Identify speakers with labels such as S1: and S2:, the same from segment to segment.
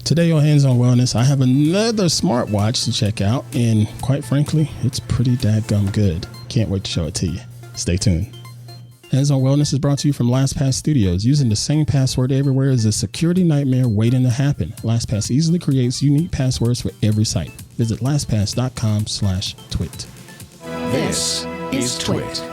S1: Today on Hands on Wellness, I have another smartwatch to check out, and quite frankly, it's pretty dadgum good. Can't wait to show it to you. Stay tuned. Hands on Wellness is brought to you from LastPass Studios. Using the same password everywhere is a security nightmare waiting to happen. LastPass easily creates unique passwords for every site. Visit lastpass.com/twit.
S2: This is TWiT.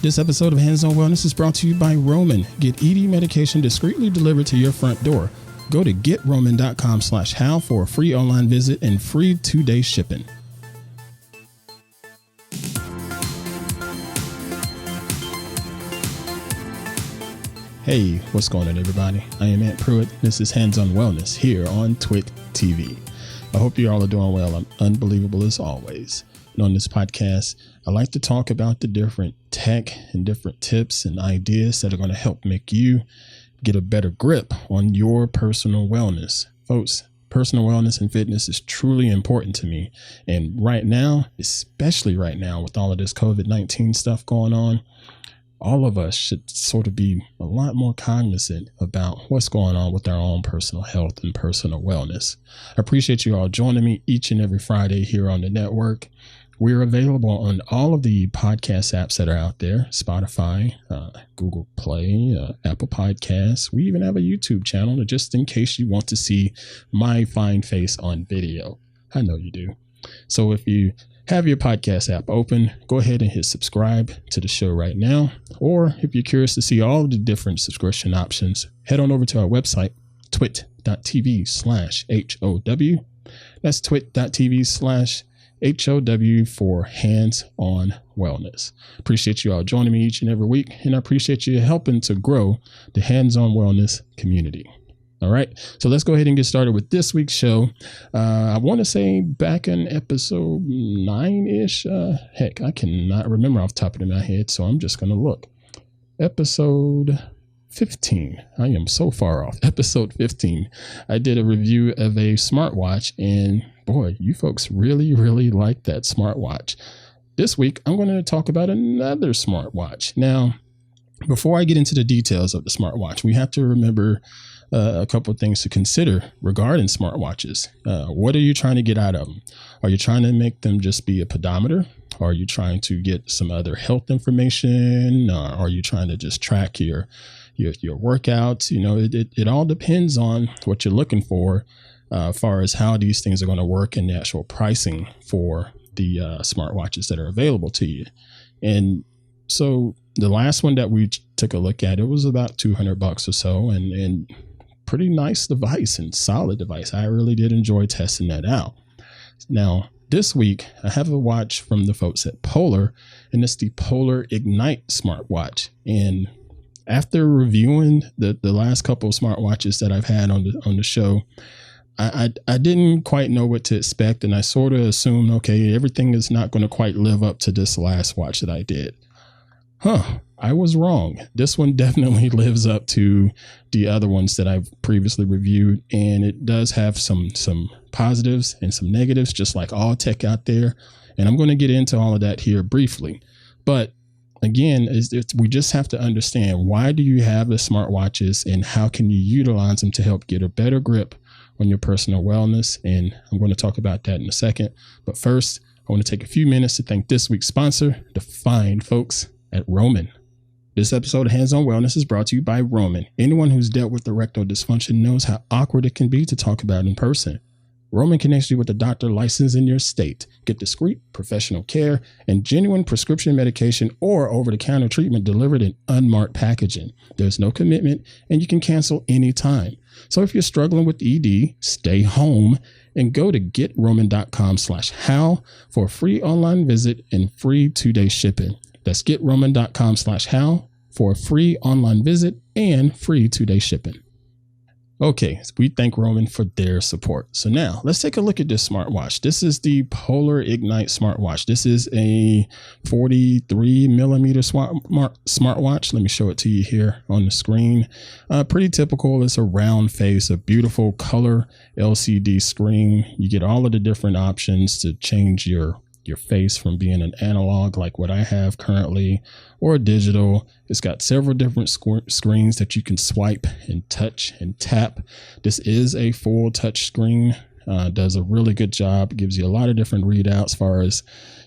S1: This episode of Hands on Wellness is brought to you by Roman. Get ED medication discreetly delivered to your front door. Go to getroman.com/how for a free online visit and free 2-day shipping. Hey, what's going on, everybody? I am Pruitt. This is Hands on Wellness here on TWiT TV. I hope you all are doing well. I'm unbelievable as always. And on this podcast, I like to talk about the different tech and different tips and ideas that are going to help make you get a better grip on your personal wellness. Folks, personal wellness and fitness is truly important to me. And right now, especially right now with all of this COVID-19 stuff going on, all of us should sort of be a lot more cognizant about what's going on with our own personal health and personal wellness. I appreciate you all joining me each and every Friday here on the network. We're available on all of the podcast apps that are out there: Spotify, Google Play, Apple Podcasts. We even have a YouTube channel just in case you want to see my fine face on video. I know you do. So if you have your podcast app open, go ahead and hit subscribe to the show right now. Or if you're curious to see all of the different subscription options, head on over to our website, twit.tv/HOW. That's twit.tv/HOW for Hands on Wellness. Appreciate you all joining me each and every week, and I appreciate you helping to grow the Hands on Wellness community. All right, so let's go ahead and get started with this week's show. I want to say back in episode 9-ish. Heck, I cannot remember off the top of my head, so I'm just going to look. Episode 15. I am so far off. Episode 15. I did a review of a smartwatch, and boy, you folks really, really like that smartwatch. This week, I'm going to talk about another smartwatch. Now, before I get into the details of the smartwatch, we have to remember a couple of things to consider regarding smartwatches. What are you trying to get out of them? Are you trying to make them just be a pedometer? Are you trying to get some other health information? Are you trying to just track your workouts? You know, it all depends on what you're looking for as far as how these things are going to work and the actual pricing for the smartwatches that are available to you. And so the last one that we took a look at, it was about $200 or so, and pretty nice device and solid device. I really did enjoy testing that out. Now, this week, I have a watch from the folks at Polar, and it's the Polar Ignite smartwatch. And after reviewing the last couple of smartwatches that I've had on the show, I didn't quite know what to expect, and I sort of assumed, okay, everything is not going to quite live up to this last watch that I did. I was wrong. This one definitely lives up to the other ones that I've previously reviewed, and it does have some positives and some negatives, just like all tech out there. And I'm going to get into all of that here briefly. But again, we just have to understand, why do you have the smartwatches and how can you utilize them to help get a better grip on your personal wellness? And I'm going to talk about that in a second. But first, I want to take a few minutes to thank this week's sponsor, the fine folks at Roman. This episode of Hands on Wellness is brought to you by Roman. Anyone who's dealt with erectile dysfunction knows how awkward it can be to talk about in person. Roman connects you with a doctor licensed in your state. Get discreet, professional care, and genuine prescription medication or over-the-counter treatment delivered in unmarked packaging. There's no commitment, and you can cancel anytime. So if you're struggling with ED, stay home and go to getroman.com/how for a free online visit and free 2-day shipping. That's getroman.com/how for a free online visit and free 2-day shipping. Okay, so we thank Roman for their support. So now let's take a look at this smartwatch. This is the Polar Ignite smartwatch. This is a 43 millimeter smartwatch. Let me show it to you here on the screen. Pretty typical. It's a round face, a beautiful color LCD screen. You get all of the different options to change your your face from being an analog like what I have currently or digital. It's got several different screens that you can swipe and touch and tap. This is a full touch screen. Does a really good job. Gives you a lot of different readouts as far as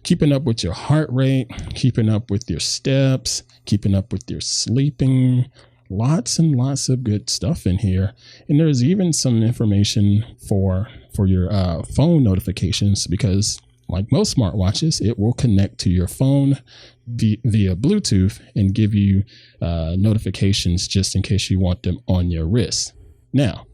S1: keeping up with your heart rate, keeping up with your steps, keeping up with your sleeping. Lots and lots of good stuff in here. And there's even some information for your phone notifications, because like most smartwatches, it will connect to your phone via Bluetooth and give you notifications just in case you want them on your wrist. Now,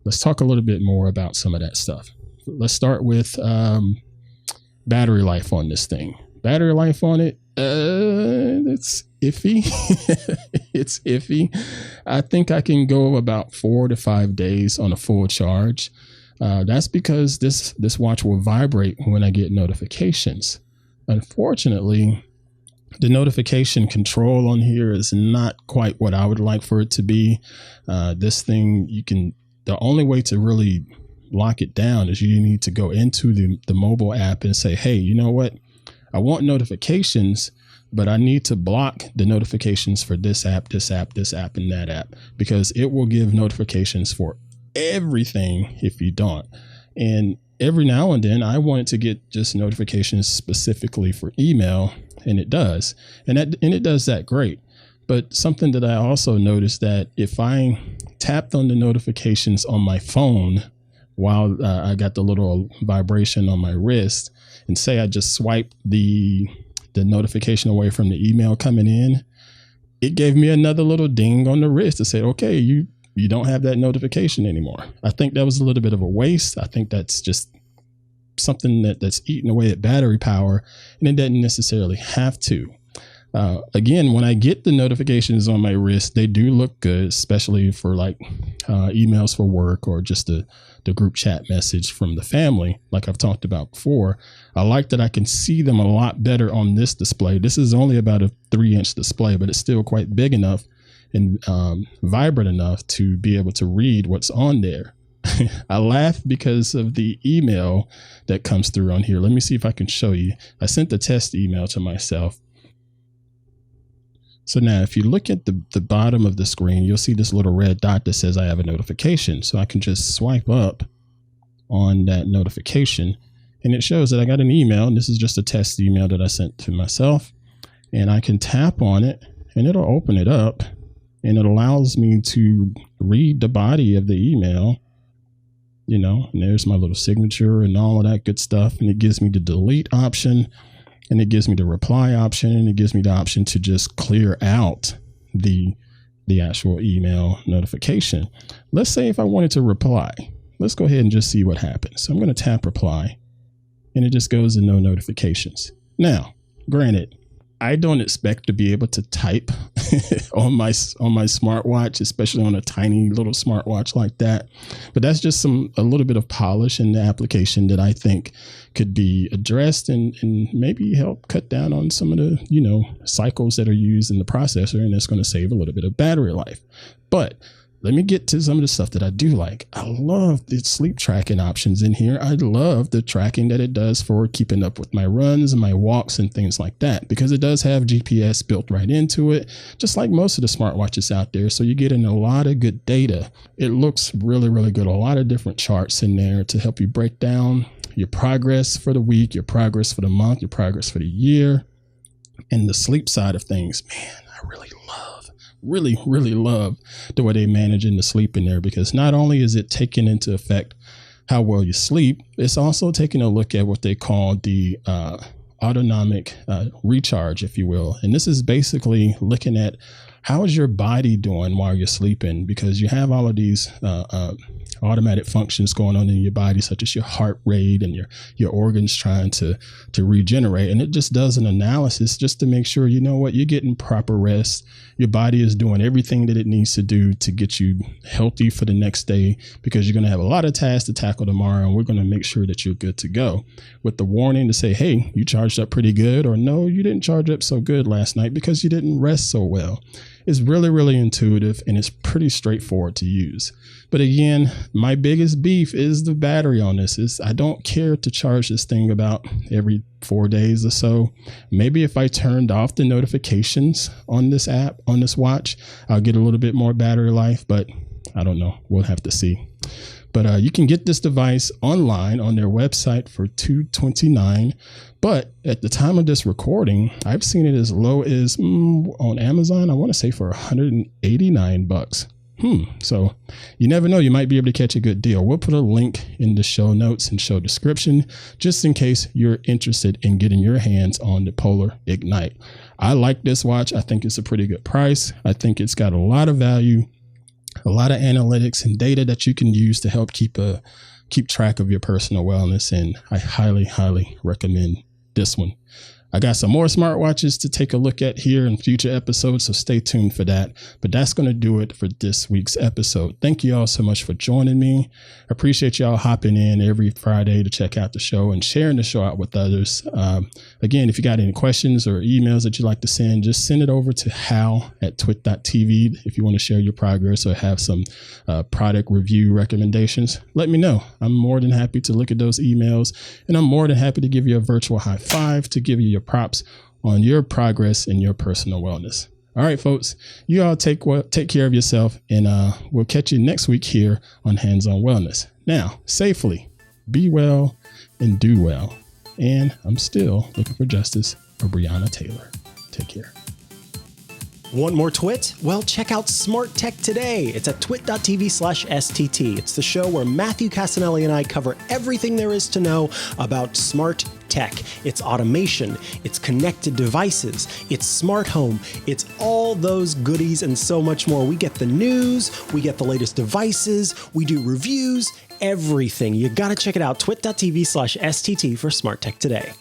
S1: let's talk a little bit more about some of that stuff. Let's start with battery life on this thing. Battery life on it, it's iffy. It's iffy. I think I can go about 4 to 5 days on a full charge. That's because this watch will vibrate when I get notifications. Unfortunately, the notification control on here is not quite what I would like for it to be. This thing, the only way to really lock it down is you need to go into the mobile app and say, hey, you know what? I want notifications, but I need to block the notifications for this app, this app, this app, and that app, because it will give notifications for everything if you don't. And every now and then I want it to get just notifications specifically for email, and it does. And it does that great. But something that I also noticed, that if I tapped on the notifications on my phone while I got the little vibration on my wrist, and say I just swipe the notification away from the email coming in, it gave me another little ding on the wrist to say, okay, you don't have that notification anymore. I think that was a little bit of a waste. I think that's just something that's eating away at battery power, and it doesn't necessarily have to. Again, when I get the notifications on my wrist, they do look good, especially for like emails for work or just the group chat message from the family, like I've talked about before. I like that I can see them a lot better on this display. This is only about a 3-inch display, but it's still quite big enough and vibrant enough to be able to read what's on there. I laugh because of the email that comes through on here. Let me see if I can show you. I sent the test email to myself. So now if you look at the bottom of the screen, you'll see this little red dot that says I have a notification. So I can just swipe up on that notification, and it shows that I got an email. And this is just a test email that I sent to myself. And I can tap on it and it'll open it up, and it allows me to read the body of the email, and there's my little signature and all of that good stuff. And it gives me the delete option, and it gives me the reply option, and it gives me the option to just clear out the actual email notification. Let's say if I wanted to reply, let's go ahead and just see what happens. So I'm going to tap reply, and it just goes to no notifications. Now, granted, I don't expect to be able to type on my smartwatch, especially on a tiny little smartwatch like that. But that's just a little bit of polish in the application that I think could be addressed and maybe help cut down on some of the, cycles that are used in the processor, and it's going to save a little bit of battery life. But let me get to some of the stuff that I do like. I love the sleep tracking options in here. I love the tracking that it does for keeping up with my runs and my walks and things like that, because it does have GPS built right into it, just like most of the smartwatches out there. So you're getting a lot of good data. It looks really, really good. A lot of different charts in there to help you break down your progress for the week, your progress for the month, your progress for the year. And the sleep side of things, man, I really love the way they managing the sleep in there, because not only is it taking into effect how well you sleep, it's also taking a look at what they call the autonomic recharge, if you will. And this is basically looking at how is your body doing while you're sleeping, because you have all of these automatic functions going on in your body, such as your heart rate and your organs trying to regenerate. And it just does an analysis just to make sure, you're getting proper rest. Your body is doing everything that it needs to do to get you healthy for the next day, because you're going to have a lot of tasks to tackle tomorrow, and we're going to make sure that you're good to go, with the warning to say, hey, you charged up pretty good, or no, you didn't charge up so good last night because you didn't rest so well. It's really, really intuitive and it's pretty straightforward to use. But again, my biggest beef is the battery on this. I don't care to charge this thing about every 4 days or so. Maybe if I turned off the notifications on this app, on this watch, I'll get a little bit more battery life, but I don't know. We'll have to see. But you can get this device online on their website for $229. But at the time of this recording, I've seen it as low as on Amazon, I want to say for $189. So you never know. You might be able to catch a good deal. We'll put a link in the show notes and show description just in case you're interested in getting your hands on the Polar Ignite. I like this watch. I think it's a pretty good price. I think it's got a lot of value, a lot of analytics and data that you can use to help keep track of your personal wellness. And I highly, highly recommend this one. I got some more smartwatches to take a look at here in future episodes, so stay tuned for that. But that's going to do it for this week's episode. Thank you all so much for joining me. I appreciate y'all hopping in every Friday to check out the show and sharing the show out with others. Again, if you got any questions or emails that you'd like to send, just send it over to hal@twit.tv. If you want to share your progress or have some product review recommendations, let me know. I'm more than happy to look at those emails, and I'm more than happy to give you a virtual high five to give you your props on your progress and your personal wellness. All right, folks, you all take care of yourself, and we'll catch you next week here on Hands on Wellness. Now, safely, be well and do well. And I'm still looking for justice for Breonna Taylor. Take care.
S3: Want more TWiT? Well, check out Smart Tech Today. It's at twit.tv/STT. It's the show where Matthew Casanelli and I cover everything there is to know about smart tech. It's automation, it's connected devices, it's smart home, it's all those goodies and so much more. We get the news, we get the latest devices, we do reviews, everything. You got to check it out, twit.tv/STT for Smart Tech Today.